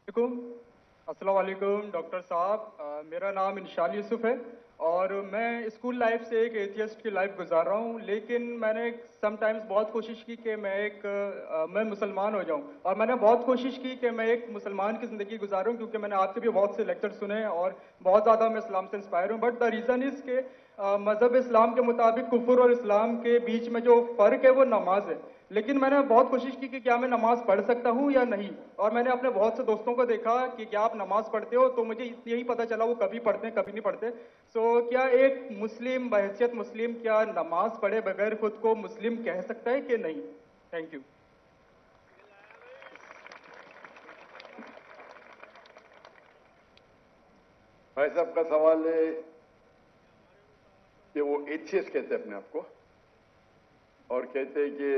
वालेकुम। अस्सलाम वालेकुम डॉक्टर साहब, मेरा नाम इंशाल यूसुफ है और मैं स्कूल लाइफ से एक एथियस्ट की लाइफ गुजार रहा हूँ। लेकिन मैंने समटाइम्स बहुत कोशिश की कि मैं मुसलमान हो जाऊँ, और मैंने बहुत कोशिश की कि मैं एक मुसलमान की ज़िंदगी गुजारूँ, क्योंकि मैंने आपसे भी बहुत से लेक्चर सुने और बहुत ज़्यादा मैं इस्लाम से इंस्पायर हूँ। बट द रीज़न इज़ के मज़हब इस्लाम के मुताबिक कुफर और इस्लाम के बीच में जो फ़र्क है वो नमाज है। लेकिन मैंने बहुत कोशिश की कि क्या मैं नमाज पढ़ सकता हूँ या नहीं, और मैंने अपने बहुत से दोस्तों को देखा कि क्या आप नमाज पढ़ते हो, तो मुझे यही पता चला वो कभी पढ़ते हैं कभी नहीं पढ़ते। सो क्या एक मुस्लिम बहैसियत मुस्लिम क्या नमाज पढ़े बगैर खुद को मुस्लिम कह सकता है कि नहीं? Thank you. भाई साहब का सवाल है कि वो एथियस्ट कहते हैं अपने आप को, और कहते हैं कि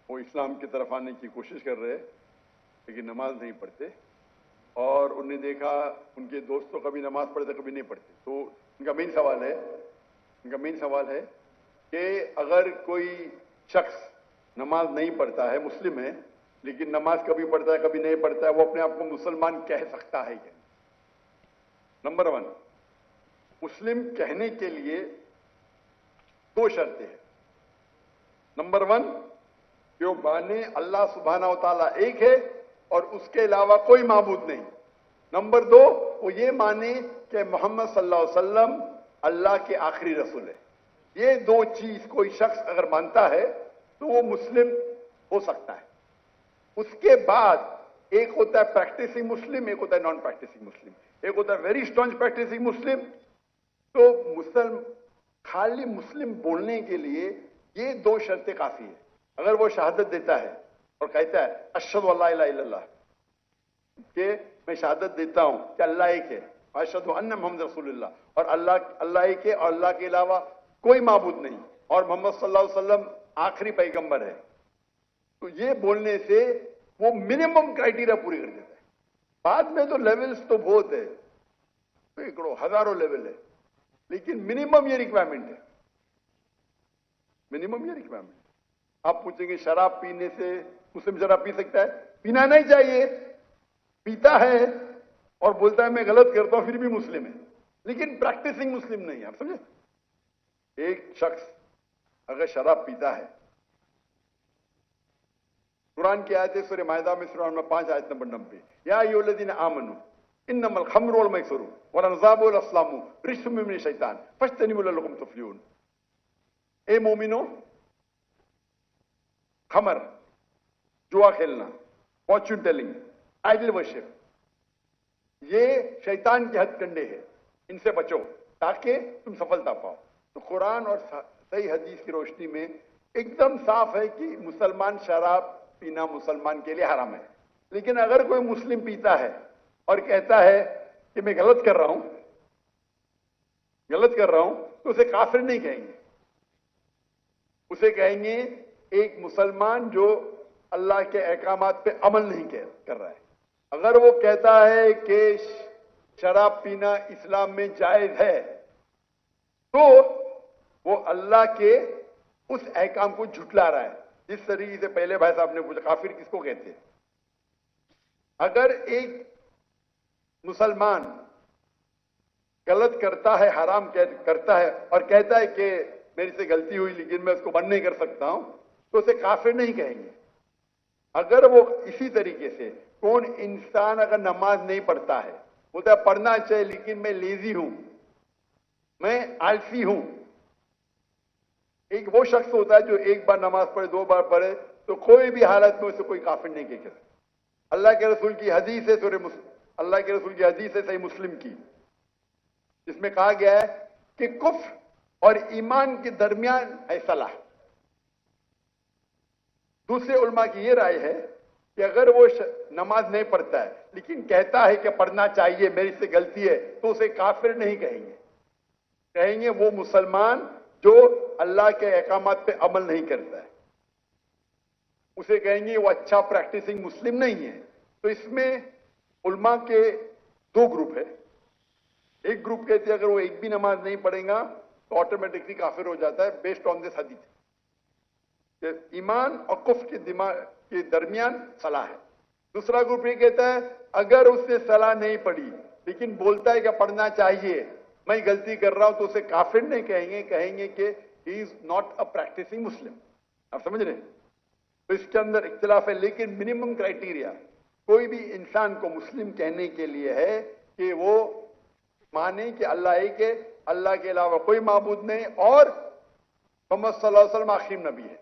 वो इस्लाम की तरफ आने की कोशिश कर रहे हैं लेकिन नमाज नहीं पढ़ते, और उन्हें देखा उनके दोस्त तो कभी नमाज पढ़ते कभी नहीं पढ़ते। तो उनका मेन सवाल है कि अगर कोई शख्स नमाज नहीं पढ़ता है, मुस्लिम है, लेकिन नमाज कभी पढ़ता है कभी नहीं पढ़ता है, वो अपने आप को मुसलमान कह सकता है क्या? नंबर 1, मुस्लिम कहने के लिए 2 शर्तें हैं। नंबर 1, कि वो माने अल्लाह सुब्हाना व तआला एक है और उसके अलावा कोई माबूद नहीं। नंबर 2, वो ये माने कि मोहम्मद सल्लल्लाहु अलैहि वसल्लम अल्लाह के आखिरी रसूल है। ये 2 चीज कोई शख्स अगर मानता है तो वो मुस्लिम हो सकता है। उसके बाद एक होता है प्रैक्टिसिंग मुस्लिम, एक होता है नॉन प्रैक्टिसिंग मुस्लिम, एक होता है वेरी स्ट्रॉन्ग प्रैक्टिसिंग मुस्लिम। तो खाली मुस्लिम बोलने के लिए ये 2 शर्तें काफी है। अगर वो शहादत देता है और कहता है अशहदु अल्ला इलाहा इल्लल्लाह, कि मैं शहादत देता हूं कि अल्लाह एक है, अशहदु अन्ना मुहम्मद रसूलुल्लाह, और अल्लाह एक है और अल्लाह के अलावा कोई माबूद नहीं, और मोहम्मद सल्लल्लाहु अलैहि वसल्लम आखिरी पैगंबर है, तो ये बोलने से वो मिनिमम क्राइटेरिया पूरी कर देता है। बाद में तो लेवल्स तो बहुत है, तो हजारों लेवल है, लेकिन मिनिमम ये रिक्वायरमेंट है। मिनिमम ये रिक्वायरमेंट। आप पूछेंगे शराब पीने से मुस्लिम शराब पी सकता है? पीना नहीं चाहिए। पीता है और बोलता है मैं गलत करता हूं, फिर भी मुस्लिम है, लेकिन प्रैक्टिसिंग मुस्लिम नहीं है। आप समझे? एक शख्स अगर शराब पीता है, कुरान की आयत है सूरह माइदा में, सूरह नंबर 5 आयत नंबर 90, या अय्युहल्लज़ीना आमनू इन्नमल खम्रु वल मैसरू वल अंसाबु वल अस्लामु रिज्सुम मिन शैतान फज्तनिबू लअल्लकुम तुफ्लिहून। ए मोमिनो, खमर, जुआ खेलना, फॉर्च्यून टेलिंग, आइडल वर्शिप, ये शैतान के हथकंडे हैं, इनसे बचो ताकि तुम सफलता पाओ। तो कुरान और सही हदीस की रोशनी में एकदम साफ है कि मुसलमान शराब पीना मुसलमान के लिए हराम है। लेकिन अगर कोई मुस्लिम पीता है और कहता है कि मैं गलत कर रहा हूं, तो उसे काफिर नहीं कहेंगे, उसे कहेंगे एक मुसलमान जो अल्लाह के अहकामात पे अमल नहीं कर रहा है। अगर वो कहता है कि शराब पीना इस्लाम में जायज है, तो वो अल्लाह के उस अहकाम को झुटला रहा है। जिस तरीके से पहले भाई साहब ने पूछा काफिर किसको कहते हैं, अगर एक मुसलमान गलत करता है, हराम करता है और कहता है कि मेरे से गलती हुई लेकिन मैं उसको बंद नहीं कर सकता हूं, तो उसे काफिर नहीं कहेंगे। अगर वो इसी तरीके से कौन इंसान अगर नमाज नहीं पढ़ता है, बोलता है पढ़ना चाहिए लेकिन मैं लेजी हूं, मैं आलसी हूं, एक वो शख्स होता है जो एक बार नमाज पढ़े 2 बार पढ़े, तो कोई भी हालत में उसे कोई काफिर नहीं कह सकता। अल्लाह के रसूल की हदीस है सही मुस्लिम की, जिसमें कहा गया है कि कुफ्र और ईमान के दरमियान है सलाह। दूसरे उलमा की यह राय है कि अगर वो नमाज नहीं पढ़ता है लेकिन कहता है कि पढ़ना चाहिए, मेरी से गलती है, तो उसे काफिर नहीं कहेंगे वो मुसलमान जो अल्लाह के अहकामात पे अमल नहीं करता है, उसे कहेंगे वो अच्छा प्रैक्टिसिंग मुस्लिम नहीं है। तो इसमें उलमा के 2 ग्रुप है। एक ग्रुप कहते हैं अगर वो एक भी नमाज नहीं पढ़ेगा तो ऑटोमेटिकली काफिर हो जाता है, बेस्ड ऑन दिस हदीस। ईमान और कुफ्र के दरमियान सलाह है। दूसरा ग्रुप ये कहता है अगर उसने सलाह नहीं पढ़ी लेकिन बोलता है कि पढ़ना चाहिए, मैं गलती कर रहा हूं, तो उसे काफिर नहीं कहेंगे, कहेंगे कि he is not a practising Muslim. आप समझ रहे हैं? तो इसके अंदर इख्तिलाफ है, लेकिन मिनिमम क्राइटेरिया कोई भी इंसान को मुस्लिम कहने के लिए है कि वो माने कि अल्लाह एक है, अल्लाह के अलावा कोई माबूद नहीं, और मोहम्मद सल्लल्लाहु अलैहि वसल्लम आखिरी नबी है।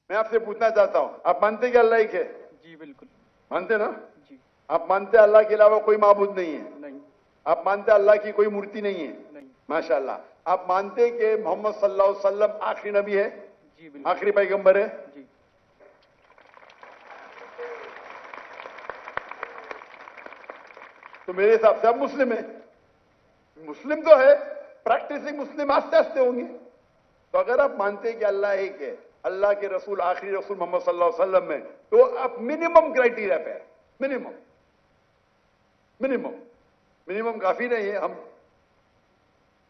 मैं आपसे पूछना चाहता हूं, आप मानते हैं कि अल्लाह एक है? जी बिल्कुल मानते ना? जी। आप मानते हैं अल्लाह के अलावा कोई माबूद नहीं है? नहीं आप मानते हैं अल्लाह की कोई मूर्ति नहीं है? नहीं। माशाअल्लाह। आप मानते हैं कि मोहम्मद सल्लल्लाहु अलैहि वसल्लम आखिरी नबी है? जी बिल्कुल। आखिरी पैगंबर है? जी। तो मेरे हिसाब से आप मुस्लिम है। मुस्लिम तो है, प्रैक्टिसिंग मुस्लिम आस्ते आस्ते होंगे। तो अगर आप मानते हैं कि अल्लाह एक है, अल्लाह के रसूल आखिरी रसूल मोहम्मद सल्लल्लाहु अलैहि वसल्लम है, तो आप मिनिमम क्राइटेरिया पे है। मिनिमम मिनिमम मिनिमम काफी नहीं है।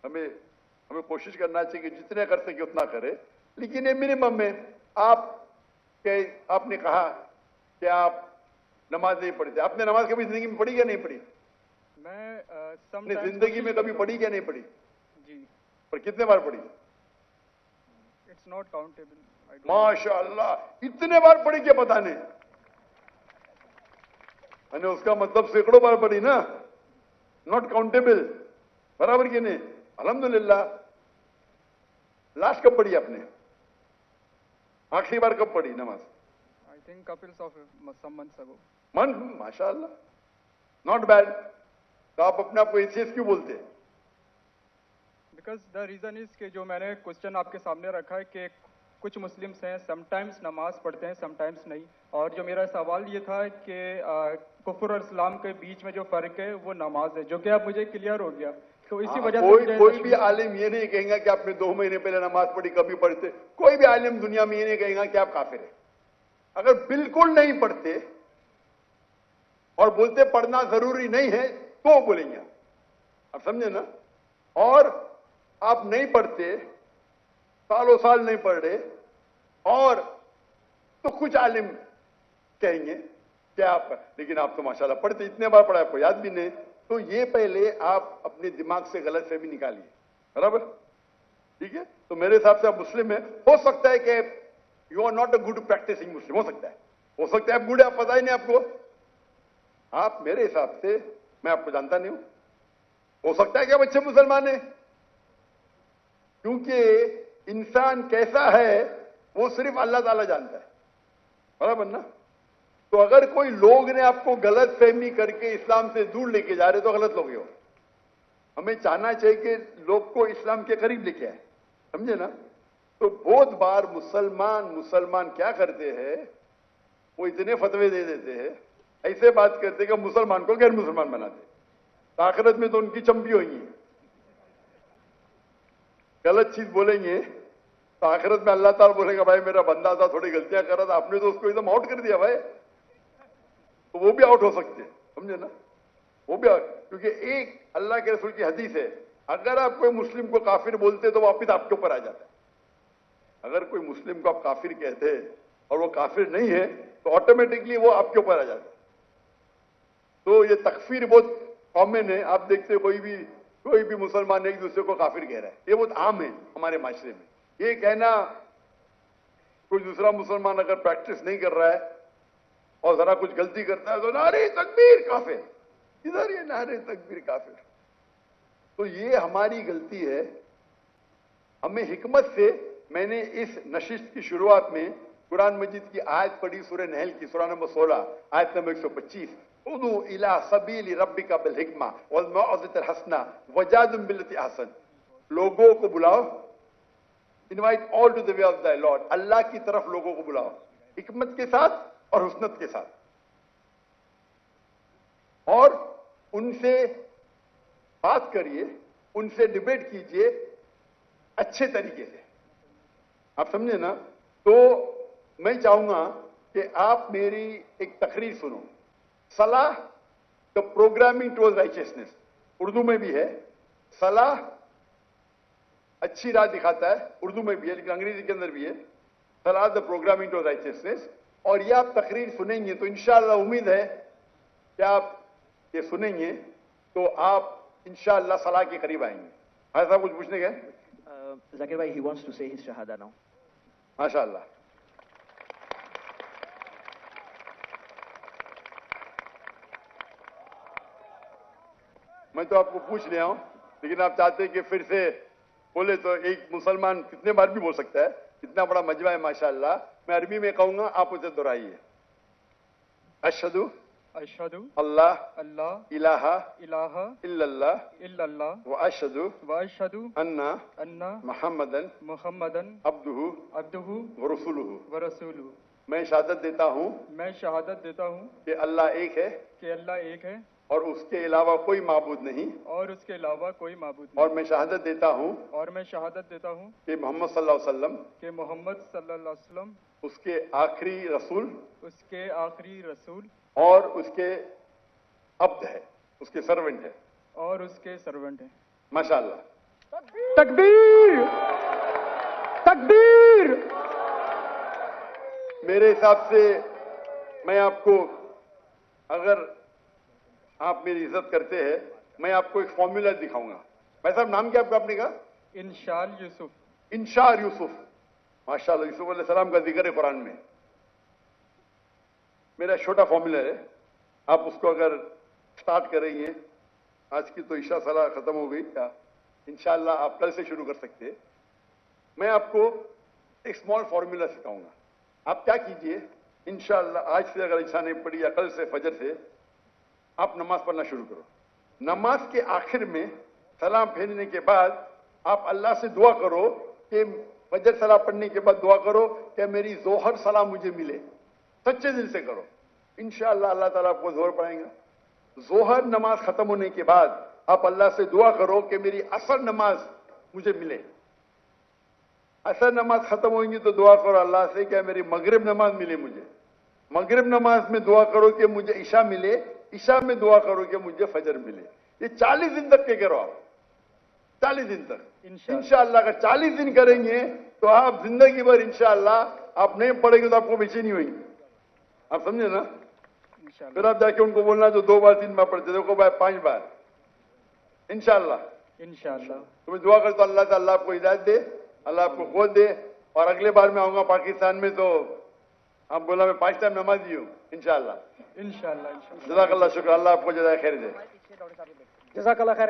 हमें कोशिश करना चाहिए कि जितने कर सके उतना करें, लेकिन ये मिनिमम में आपने कहा कि आप नमाज नहीं पढ़ते। आपने नमाज कभी जिंदगी में पढ़ी या नहीं पढ़ी? मैं अपनी जिंदगी में कभी पढ़ी क्या नहीं पढ़ी? जी। पर कितने बार पढ़ी? It's not countable. माशाअल्लाह, इतने बार पढ़ी क्या पता नहीं। मैंने उसका मतलब सैकड़ों बार पढ़ी ना, नॉट काउंटेबल, बराबर की नहीं? अल्हम्दुलिल्लाह। लास्ट कब पढ़ी आपने? आखिरी बार कब पढ़ी नमाज? I think couples of some months ago. माशाअल्लाह, नॉट बैड। तो आप अपने आप को एथियस्ट क्यों बोलते हैं? बिकॉज द रीजन इज कि जो मैंने क्वेश्चन आपके सामने रखा है कि कुछ मुस्लिम्स हैं समटाइम्स नमाज पढ़ते हैं समटाइम्स नहीं, और जो मेरा सवाल ये था कि कुफर और इस्लाम के बीच में जो फर्क है वो नमाज है, जो कि अब मुझे क्लियर हो गया। तो इसी वजह से कोई भी आलिम ये नहीं कहेगा कि आपने 2 महीने पहले नमाज पढ़ी, कभी पढ़ते। कोई भी आलिम दुनिया में ये नहीं कहेगा कि आप काफिर हैं। अगर बिल्कुल नहीं पढ़ते और बोलते पढ़ना जरूरी नहीं है तो बोलेंगे आप समझे ना? और आप नहीं पढ़ते, सालों साल नहीं पढ़ रहे, और तो कुछ आलिम कहेंगे कि आप, लेकिन आप तो माशाल्लाह पढ़ते, इतने बार पढ़ा आपको याद भी नहीं। तो ये पहले आप अपने दिमाग से गलत फहमी निकालिए, बराबर? ठीक है? तो मेरे हिसाब से आप मुस्लिम है। हो सकता है कि you are not a good practising Muslim, हो सकता है आप गुड है, आप पता ही नहीं आपको। आप मेरे हिसाब से, मैं आपको जानता नहीं हूं, हो सकता है कि आप अच्छे मुसलमान हैं, क्योंकि इंसान कैसा है वो सिर्फ अल्लाह ताला जानता है, बराबर ना? तो अगर कोई लोग ने आपको गलत फहमी करके इस्लाम से दूर लेके जा रहे तो गलत लोग हो। हमें चाहना चाहिए कि लोग को इस्लाम के करीब लेके आए, समझे ना? तो बहुत बार मुसलमान क्या करते हैं, वो इतने फतवे दे देते हैं, ऐसे बात करते कि मुसलमान को गैर मुसलमान बनाते, तो आखिरत में तो उनकी चंपी होगी। गलत चीज बोलेंगे तो आखिरत में अल्लाह ताला बोलेगा भाई मेरा बंदा था, थोड़ी गलतियां कर रहा था, आपने तो उसको एकदम आउट कर दिया भाई। तो वो भी आउट हो सकते हैं, समझे ना? वो भी आउट, क्योंकि एक अल्लाह के रसूल की हदीस है, अगर आप कोई मुस्लिम को काफिर बोलते तो वापिस आपके ऊपर आ जाता है। अगर कोई मुस्लिम को आप काफिर कहते हैं और वो काफिर नहीं है तो ऑटोमेटिकली वो आपके ऊपर आ जाता है। तो ये तकफीर बहुत कॉमन है। आप देखते कोई भी मुसलमान एक दूसरे को काफिर कह रहा है, ये बहुत आम है हमारे माशरे में। ये कहना, कोई दूसरा मुसलमान अगर प्रैक्टिस नहीं कर रहा है और जरा कुछ गलती करता है तो नारे तकबीर काफिर, इधर ये नारे तकबीर काफिर। तो ये हमारी गलती है। हमें हिकमत से, मैंने इस नशिस्त की शुरुआत में कुरान मजीद की आयत पढ़ी, सूरह नहल की सूरह नंबर 16 आयत नंबर 125, उदू इला सबीली रब्बिका बिल हिकमा वल मौइज़तिल हसना वजादिल बिल्लती अहसन। लोगों को बुलाओ, invite all to the way of the Lord, अल्लाह की तरफ लोगों को बुलाओ हिकमत के साथ और हुस्नत के साथ, और उनसे बात करिए, उनसे डिबेट कीजिए अच्छे तरीके से। आप समझे ना? तो मैं चाहूंगा कि आप मेरी एक तकरीर सुनो, सलाह the programming towards righteousness, Urdu में भी है। सलाह अच्छी राह दिखाता है, उर्दू में भी है लेकिन अंग्रेजी के अंदर भी है, सलाह द प्रोग्रामिंग टुवर्ड्स राइचियसनेस। और ये आप तकरीर सुनेंगे तो इंशाअल्लाह उम्मीद है کہ آپ یہ سنیں گے تو آپ انشاءاللہ صلاح کے قریب آئیں گے. ایسا کچھ پوچھنے گئے؟ Zakir bhai, he wants to say his shahada now. ماشاءاللہ. میں تو آپ کو پوچھ لیا ہوں لیکن آپ چاہتے ہیں کہ پھر سے بولے تو ایک مسلمان کتنے بار بھی بول سکتا ہے. اتنا بڑا مجمع ہے ماشاءاللہ. میں عربی میں کہوں گا, آپ اسے دہرائیے. اشہدو اشہدو اللہ اللہ الہ الہ الا اللہ الا اللہ واشہدو واشہدو انا ان محمدن محمدن عبدہ عبدہ ورسولہ. ورسولہ. میں شہادت دیتا ہوں میں شہادت دیتا ہوں کہ اللہ ایک ہے کہ اللہ ایک ہے اور اس کے علاوہ کوئی معبود نہیں. اور اس کے علاوہ کوئی معبود اور نہیں. میں شہادت دیتا ہوں اور میں شہادت دیتا ہوں کہ محمد صلی اللہ علیہ وسلم کہ محمد صلی اللہ علیہ وسلم اس کے آخری رسول اس کے آخری رسول اور اس کے عبد ہے, اس کے سرونٹ ہے. اور اس کے سرونٹ ہیں. ماشاءاللہ. تکبیر تکبیر. میرے حساب سے میں آپ کو, اگر آپ میری عزت کرتے ہیں, میں آپ کو ایک فارمولا دکھاؤں گا. بھائی صاحب نام کیا آپ نے کہا؟ انشال یوسف. انشار یوسف. ماشاءاللہ. یوسف علیہ السلام کا ذکر ہے قرآن میں. میرا چھوٹا فارمولا ہے, آپ اس کو اگر سٹارٹ کریں گے, آج کی تو عشاء صلاح ختم ہو گئی, کیا انشاءاللہ آپ کل سے شروع کر سکتے ہیں. میں آپ کو ایک اسمال فارمولا سکھاؤں گا. آپ کیا کیجئے, انشاءاللہ آج سے اگر عشاء نہیں پڑھی یا کل سے فجر سے آپ نماز پڑھنا شروع کرو. نماز کے آخر میں سلام پھیرنے کے بعد آپ اللہ سے دعا کرو کہ فجر سلام پڑھنے کے بعد دعا کرو کہ میری ظہر سلام مجھے ملے. سچے دل سے کرو, انشاءاللہ اللہ تعالیٰ آپ کو ظہر پڑھائیں گا. ظہر نماز ختم ہونے کے بعد آپ اللہ سے دعا کرو کہ میری عصر نماز مجھے ملے. عصر نماز ختم ہوگی تو دعا کرو اللہ سے کہ میری مغرب نماز ملے مجھے. مغرب نماز میں دعا کرو کہ مجھے عشاء ملے. عشاء میں دعا کرو کہ مجھے فجر ملے. یہ 40 دن تک کے کرو آپ, 40 دن تک انشاءاللہ. اگر 40 دن کریں گے تو آپ زندگی بھر انشاءاللہ, آپ نہیں پڑھیں گے تو آپ کو بے چینی ہوئی. آپ سمجھے نا؟ پھر آپ جا کے ان کو بولنا جو 2 بار 3 بار پڑھتے, دیکھو بھائی 5 بار انشاءاللہ. انشاءاللہ. تمہیں دعا کر تو اللہ تعالیٰ آپ کو ہدایت دے, اللہ آپ کو قوت دے. اور اگلے بار میں آؤں گا پاکستان میں تو آپ بولا میں 5 ٹائم نمازی ہوں انشاءاللہ. انشاءاللہ. جزاک اللہ, شکر. اللہ آپ کو جزائے خیر دے. جزاک اللہ خیر.